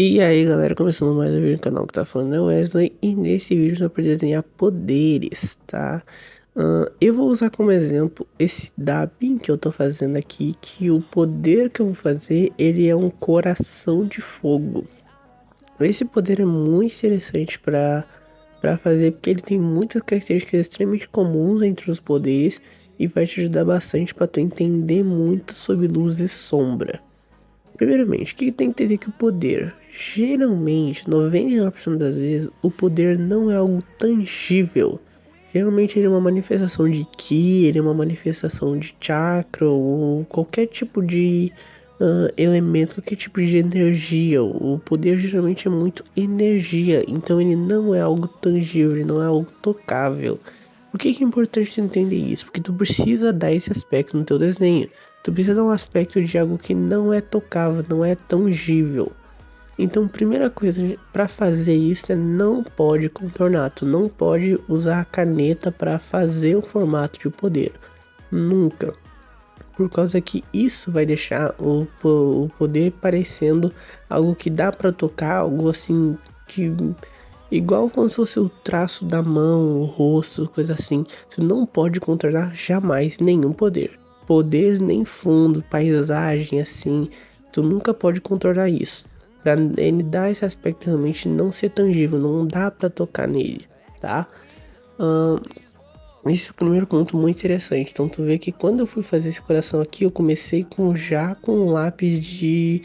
E aí galera, começando mais um vídeo no canal que tá falando é o Wesley. E nesse vídeo eu vou desenhar poderes, tá? Eu vou usar como exemplo esse dubbing que eu tô fazendo aqui, que o poder que eu vou fazer, ele é um coração de fogo. Esse poder é muito interessante pra fazer, porque ele tem muitas características extremamente comuns entre os poderes e vai te ajudar bastante pra tu entender muito sobre luz e sombra. Primeiramente, o que tem que entender que o poder, geralmente, 99% das vezes, o poder não é algo tangível. Geralmente ele é uma manifestação de Ki, ele é uma manifestação de chakra ou qualquer tipo de elemento, qualquer tipo de energia. O poder geralmente é muito energia, então ele não é algo tangível, ele não é algo tocável. Por que é importante entender isso? Porque tu precisa dar esse aspecto no teu desenho. Tu precisa dar um aspecto de algo que não é tocável, não é tangível. Então, primeira coisa para fazer isso é não pode contornar. Tu não pode usar a caneta para fazer o formato de poder. Nunca. Por causa que isso vai deixar o poder parecendo algo que dá para tocar, algo assim que igual como se fosse o traço da mão, o rosto, coisa assim. Tu não pode controlar jamais nenhum poder. Poder nem fundo, paisagem assim. Tu nunca pode controlar isso. Pra ele dar esse aspecto realmente não ser tangível, não dá pra tocar nele, tá? Esse é o primeiro ponto muito interessante. Então tu vê que quando eu fui fazer esse coração aqui, eu comecei já com lápis de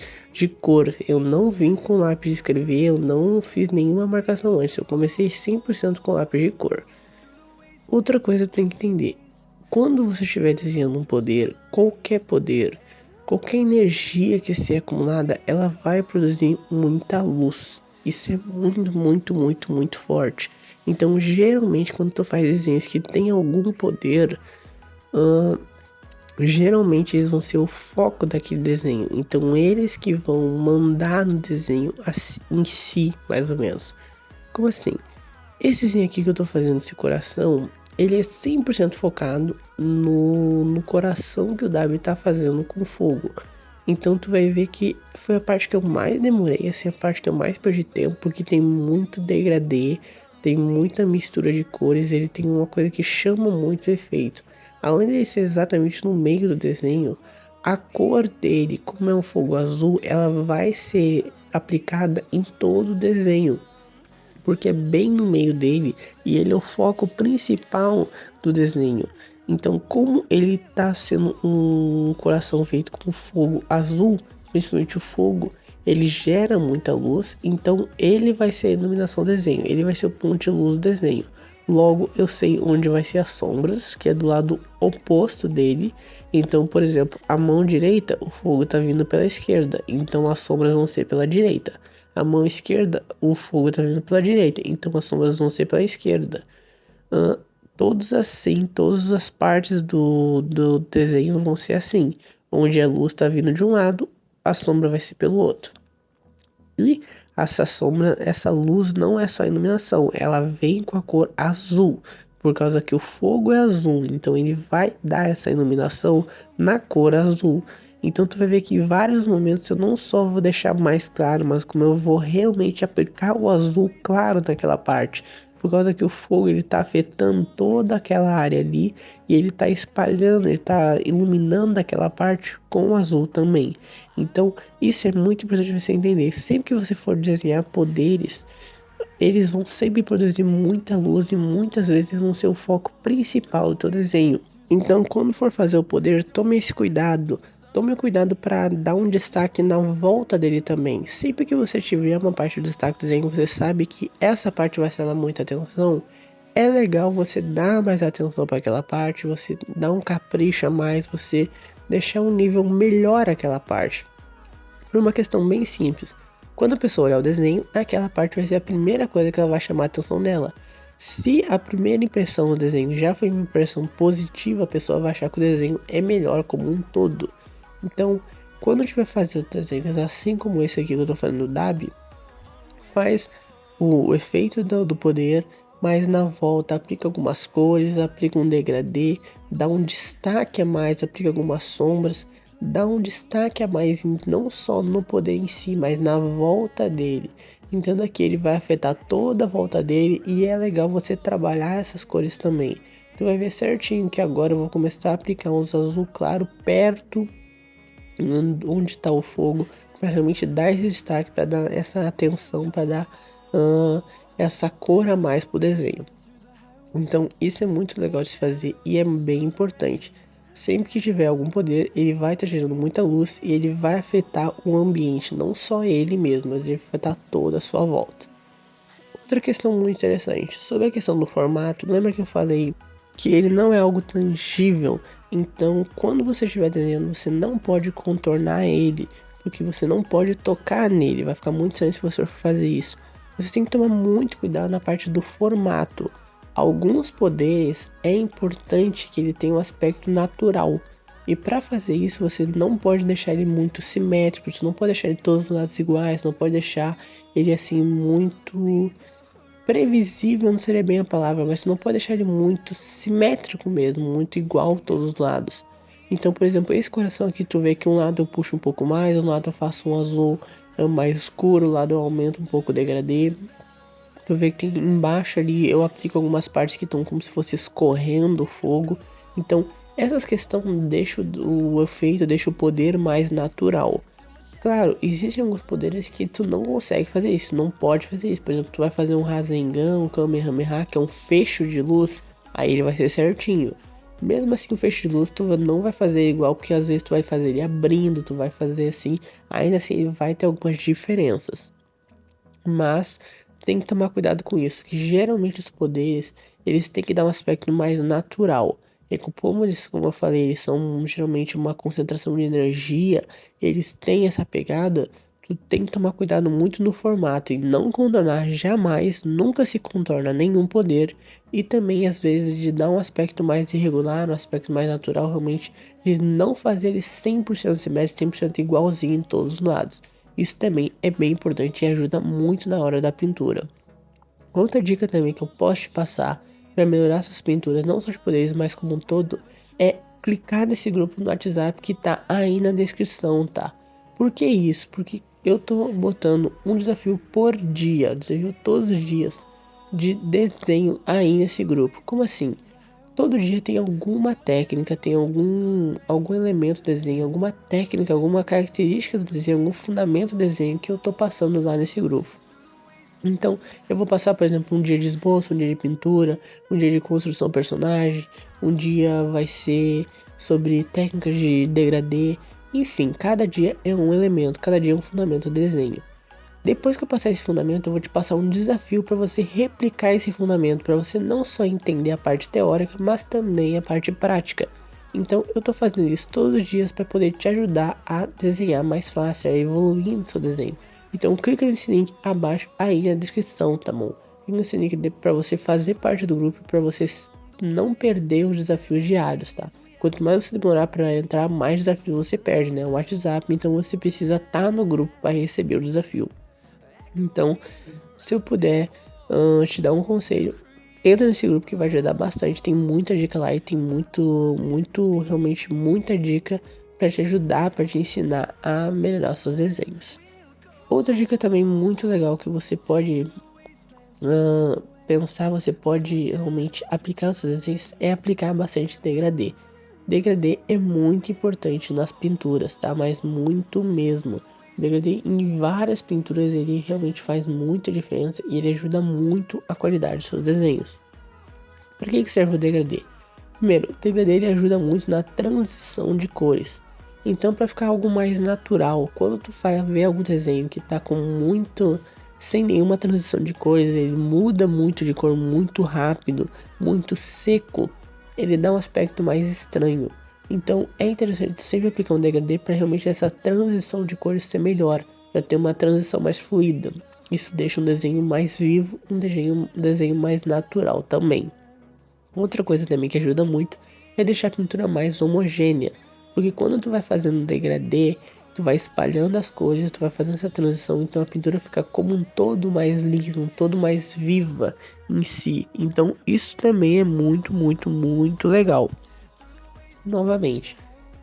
cor. Eu não vim com lápis de escrever, eu não fiz nenhuma marcação antes. Eu comecei 100% com lápis de cor. Outra coisa que tem que entender. Quando você estiver desenhando um poder, qualquer energia que seja acumulada, ela vai produzir muita luz. Isso é muito forte. Então, geralmente, quando tu faz desenhos que tem algum poder, geralmente eles vão ser o foco daquele desenho. Então, eles que vão mandar no desenho em si, mais ou menos. Como assim? Esse desenho aqui que eu tô fazendo, esse coração, ele é 100% focado no coração que o Davi tá fazendo com fogo. Então tu vai ver que foi a parte que eu mais demorei, assim, a parte que eu mais perdi tempo, porque tem muito degradê, tem muita mistura de cores, ele tem uma coisa que chama muito o efeito. Além de ser exatamente no meio do desenho, a cor dele, como é um fogo azul, ela vai ser aplicada em todo o desenho, porque é bem no meio dele e ele é o foco principal do desenho. Então, como ele tá sendo um coração feito com fogo azul, principalmente o fogo, ele gera muita luz, então ele vai ser a iluminação do desenho, ele vai ser o ponto de luz do desenho. Logo, eu sei onde vai ser as sombras, que é do lado oposto dele. Então, por exemplo, a mão direita, o fogo tá vindo pela esquerda, então as sombras vão ser pela direita. A mão esquerda, o fogo tá vindo pela direita, então as sombras vão ser pela esquerda. Ah, todos assim, todas as partes do desenho vão ser assim. Onde a luz tá vindo de um lado, a sombra vai ser pelo outro. E essa sombra, essa luz não é só iluminação, ela vem com a cor azul. Por causa que o fogo é azul, então ele vai dar essa iluminação na cor azul. Então tu vai ver que em vários momentos eu não só vou deixar mais claro, mas como eu vou realmente aplicar o azul claro naquela parte. Por causa que o fogo ele tá afetando toda aquela área ali e ele tá espalhando, ele tá iluminando aquela parte com o azul também. Então isso é muito importante você entender. Sempre que você for desenhar poderes, eles vão sempre produzir muita luz e muitas vezes vão ser o foco principal do teu desenho. Então, quando for fazer o poder, tome esse cuidado. Tome cuidado para dar um destaque na volta dele também. Sempre que você tiver uma parte do destaque do desenho, você sabe que essa parte vai chamar muita atenção. É legal você dar mais atenção para aquela parte, você dar um capricho a mais, você deixar um nível melhor aquela parte. Por uma questão bem simples. Quando a pessoa olhar o desenho, aquela parte vai ser a primeira coisa que ela vai chamar a atenção dela. Se a primeira impressão do desenho já foi uma impressão positiva, a pessoa vai achar que o desenho é melhor como um todo. Então, quando tiver fazendo desenhos assim como esse aqui que eu tô falando do Dab, faz o efeito do poder, mas na volta aplica algumas cores, aplica um degradê, dá um destaque a mais, aplica algumas sombras, dá um destaque a mais, não só no poder em si, mas na volta dele. Entenda que ele vai afetar toda a volta dele e é legal você trabalhar essas cores também. Tu vai ver certinho que agora eu vou começar a aplicar uns azul claro perto onde está o fogo, para realmente dar esse destaque, para dar essa atenção, para dar essa cor a mais pro desenho. Então isso é muito legal de se fazer e é bem importante. Sempre que tiver algum poder, ele vai estar gerando muita luz e ele vai afetar o ambiente, não só ele mesmo, mas ele vai afetar toda a sua volta. Outra questão muito interessante, sobre a questão do formato, lembra que eu falei que ele não é algo tangível, então quando você estiver desenhando, você não pode contornar ele, porque você não pode tocar nele, vai ficar muito estranho se você for fazer isso. Você tem que tomar muito cuidado na parte do formato. Alguns poderes é importante que ele tenha um aspecto natural. E para fazer isso, você não pode deixar ele muito simétrico, você não pode deixar ele todos os lados iguais, não pode deixar ele assim muito previsível, não seria bem a palavra, mas você não pode deixar ele muito simétrico mesmo, muito igual todos os lados. Então, por exemplo, esse coração aqui, tu vê que um lado eu puxo um pouco mais, um lado eu faço um azul mais escuro, o lado eu aumento um pouco o degradê. Tu vê que tem embaixo ali, eu aplico algumas partes que estão como se fosse escorrendo fogo. Então, essas questões deixam o efeito, deixa o poder mais natural. Claro, existem alguns poderes que tu não consegue fazer isso, não pode fazer isso. Por exemplo, tu vai fazer um Rasengan, um Kamehameha, que é um fecho de luz, aí ele vai ser certinho. Mesmo assim, o fecho de luz tu não vai fazer igual, porque às vezes tu vai fazer ele abrindo, tu vai fazer assim, ainda assim ele vai ter algumas diferenças. Mas tem que tomar cuidado com isso, que geralmente os poderes, eles têm que dar um aspecto mais natural. E como eles, como eu falei, eles são geralmente uma concentração de energia, eles têm essa pegada, tu tem que tomar cuidado muito no formato e não contornar jamais, nunca se contorna nenhum poder. E também às vezes de dar um aspecto mais irregular, um aspecto mais natural, realmente, de não fazer ele 100% simétrico, 100% igualzinho em todos os lados. Isso também é bem importante e ajuda muito na hora da pintura. Outra dica também que eu posso te passar para melhorar suas pinturas, não só de poderes, mas como um todo, é clicar nesse grupo no WhatsApp que tá aí na descrição, tá? Por que isso? Porque eu tô botando um desafio por dia, desafio todos os dias de desenho aí nesse grupo. Como assim? Todo dia tem alguma técnica, tem algum elemento do desenho, alguma técnica, alguma característica do desenho, algum fundamento do desenho que eu tô passando lá nesse grupo. Então, eu vou passar, por exemplo, um dia de esboço, um dia de pintura, um dia de construção personagem, um dia vai ser sobre técnicas de degradê, enfim, cada dia é um elemento, cada dia é um fundamento do desenho. Depois que eu passar esse fundamento, eu vou te passar um desafio para você replicar esse fundamento, para você não só entender a parte teórica, mas também a parte prática. Então, eu estou fazendo isso todos os dias para poder te ajudar a desenhar mais fácil, a evoluir no seu desenho. Então, clica nesse link abaixo aí na descrição, tá bom? Clica nesse link para você fazer parte do grupo, para você não perder os desafios diários, tá? Quanto mais você demorar para entrar, mais desafios você perde, né? O WhatsApp, então você precisa estar no grupo para receber o desafio. Então, se eu puder te dar um conselho, entra nesse grupo que vai ajudar bastante. Tem muita dica lá e tem realmente muita dica para te ajudar, para te ensinar a melhorar seus desenhos. Outra dica também muito legal que você pode pensar, você pode realmente aplicar nos seus desenhos é aplicar bastante degradê. Degradê é muito importante nas pinturas, tá? Mas muito mesmo. O degradê em várias pinturas ele realmente faz muita diferença e ele ajuda muito a qualidade dos seus desenhos. Para que serve o degradê? Primeiro, o degradê ele ajuda muito na transição de cores. Então, para ficar algo mais natural, quando tu vai ver algum desenho que tá com muito, sem nenhuma transição de cores, ele muda muito de cor muito rápido, muito seco, ele dá um aspecto mais estranho. Então é interessante sempre aplicar um degradê para realmente essa transição de cores ser melhor, para ter uma transição mais fluida. Isso deixa um desenho mais vivo, um desenho mais natural também. Outra coisa também que ajuda muito é deixar a pintura mais homogênea, porque quando tu vai fazendo degradê, tu vai espalhando as cores, tu vai fazendo essa transição, então a pintura fica como um todo mais liso, um todo mais viva em si. Então isso também é muito legal. Novamente,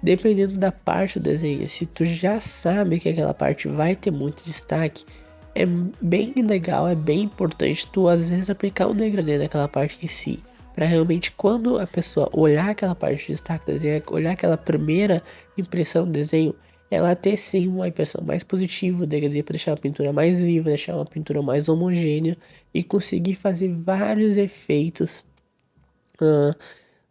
Dependendo da parte do desenho, se tu já sabe que aquela parte vai ter muito destaque, é bem legal, é bem importante tu às vezes aplicar um degradê naquela parte em si. Para realmente quando a pessoa olhar aquela parte de destaque do desenho, olhar aquela primeira impressão do desenho, ela ter sim uma impressão mais positiva, o degradê para deixar a pintura mais viva, deixar uma pintura mais homogênea e conseguir fazer vários efeitos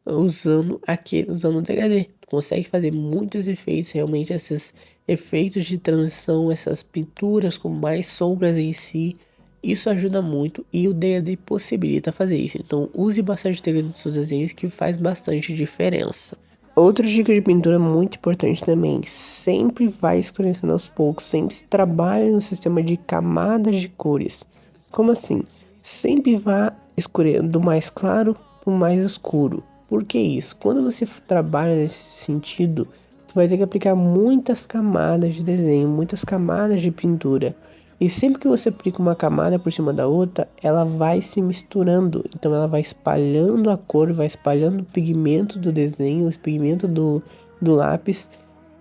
usando o degradê. Tu consegue fazer muitos efeitos, realmente esses efeitos de transição, essas pinturas com mais sombras em si. Isso ajuda muito e o degradê possibilita fazer isso. Então use bastante degradê nos seus desenhos que faz bastante diferença. Outra dica de pintura muito importante também, sempre vai escurecendo aos poucos, sempre se trabalha no sistema de camadas de cores. Como assim? Sempre vá escurecendo do mais claro para o mais escuro. Por que isso? Quando você trabalha nesse sentido, tu vai ter que aplicar muitas camadas de desenho, muitas camadas de pintura. E sempre que você aplica uma camada por cima da outra, ela vai se misturando. Então ela vai espalhando a cor, vai espalhando o pigmento do desenho, o pigmento do lápis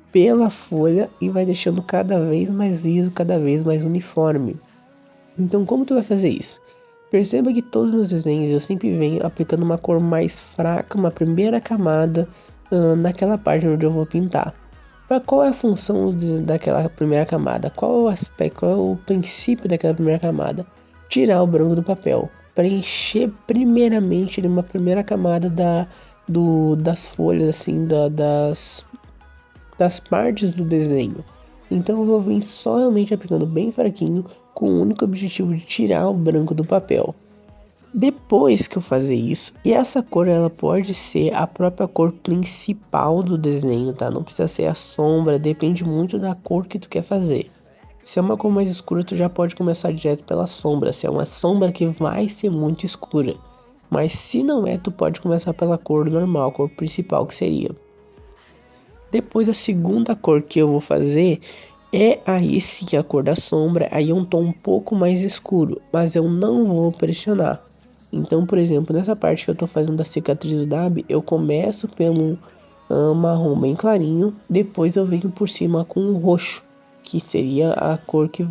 pela folha e vai deixando cada vez mais liso, cada vez mais uniforme. Então como tu vai fazer isso? Perceba que todos os meus desenhos eu sempre venho aplicando uma cor mais fraca, uma primeira camada naquela parte onde eu vou pintar. Para qual é a função daquela primeira camada? Qual é o aspecto, qual é o princípio daquela primeira camada? Tirar o branco do papel, preencher primeiramente uma primeira camada das folhas, assim, das partes do desenho. Então eu vou vir só realmente aplicando bem fraquinho, com o único objetivo de tirar o branco do papel. Depois que eu fazer isso, e essa cor ela pode ser a própria cor principal do desenho, tá? Não precisa ser a sombra, depende muito da cor que tu quer fazer. Se é uma cor mais escura, tu já pode começar direto pela sombra, se é uma sombra que vai ser muito escura. Mas se não é, tu pode começar pela cor normal, a cor principal que seria. Depois a segunda cor que eu vou fazer é aí sim a cor da sombra, aí é um tom um pouco mais escuro, mas eu não vou pressionar. Então, por exemplo, nessa parte que eu tô fazendo da cicatriz do Dab, eu começo pelo marrom bem clarinho, depois eu venho por cima com o roxo, que seria a cor que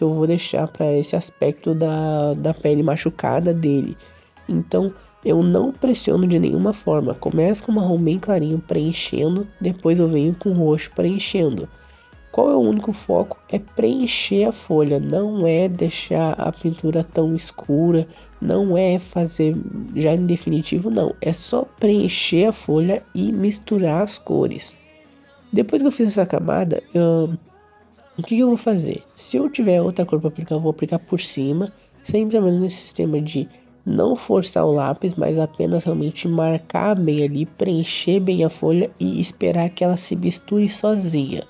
eu vou deixar para esse aspecto da pele machucada dele. Então, eu não pressiono de nenhuma forma, começo com o marrom bem clarinho preenchendo, depois eu venho com o roxo preenchendo. Qual é o único foco? É preencher a folha, não é deixar a pintura tão escura, não é fazer já em definitivo, não. É só preencher a folha e misturar as cores. Depois que eu fiz essa camada, o que eu vou fazer? Se eu tiver outra cor para aplicar, eu vou aplicar por cima, sempre trabalhando nesse sistema de não forçar o lápis, mas apenas realmente marcar bem ali, preencher bem a folha e esperar que ela se misture sozinha.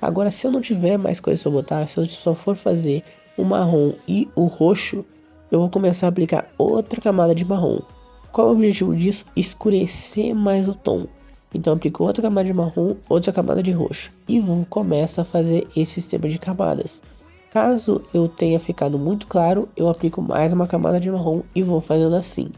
Agora, se eu não tiver mais coisas para botar, se eu só for fazer o marrom e o roxo, eu vou começar a aplicar outra camada de marrom. Qual é o objetivo disso? Escurecer mais o tom. Então, eu aplico outra camada de marrom, outra camada de roxo. E vou começar a fazer esse sistema de camadas. Caso eu tenha ficado muito claro, eu aplico mais uma camada de marrom e vou fazendo assim.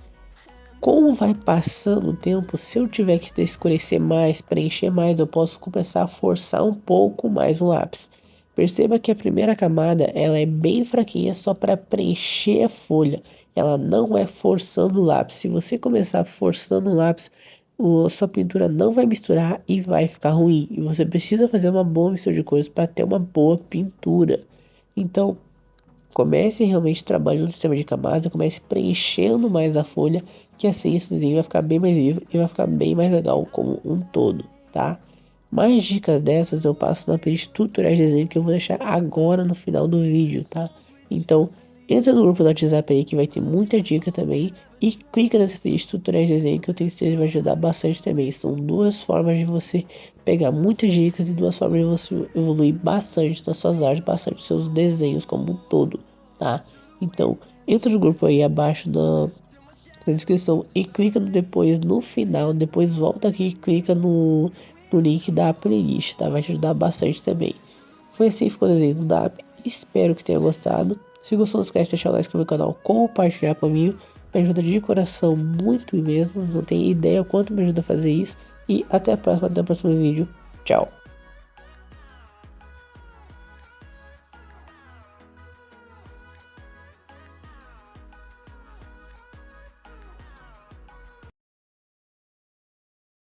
Como vai passando o tempo, se eu tiver que escurecer mais, preencher mais, eu posso começar a forçar um pouco mais o lápis. Perceba que a primeira camada ela é bem fraquinha só para preencher a folha. Ela não é forçando o lápis. Se você começar forçando o lápis, sua pintura não vai misturar e vai ficar ruim. E você precisa fazer uma boa mistura de cores para ter uma boa pintura. Então, comece realmente trabalhando no sistema de camadas, comece preenchendo mais a folha, que assim esse desenho vai ficar bem mais vivo e vai ficar bem mais legal como um todo, tá? Mais dicas dessas eu passo na playlist tutoriais de desenho que eu vou deixar agora no final do vídeo, tá? Então, entra no grupo do WhatsApp aí que vai ter muita dica também e clica nessa playlist tutoriais de desenho que eu tenho certeza vai ajudar bastante também. São duas formas de você pegar muitas dicas e duas formas de você evoluir bastante nas suas artes, bastante nos seus desenhos como um todo, tá? Então, entra no grupo aí abaixo na descrição e clica depois no final, depois volta aqui e clica no link da playlist, tá? Vai te ajudar bastante também. Foi assim que ficou o desenho do DAP, espero que tenha gostado. Se gostou, não esquece de deixar o like no meu canal, compartilhar comigo, me ajuda de coração muito mesmo, não tem ideia o quanto me ajuda a fazer isso. E até a próxima, até o próximo vídeo. Tchau.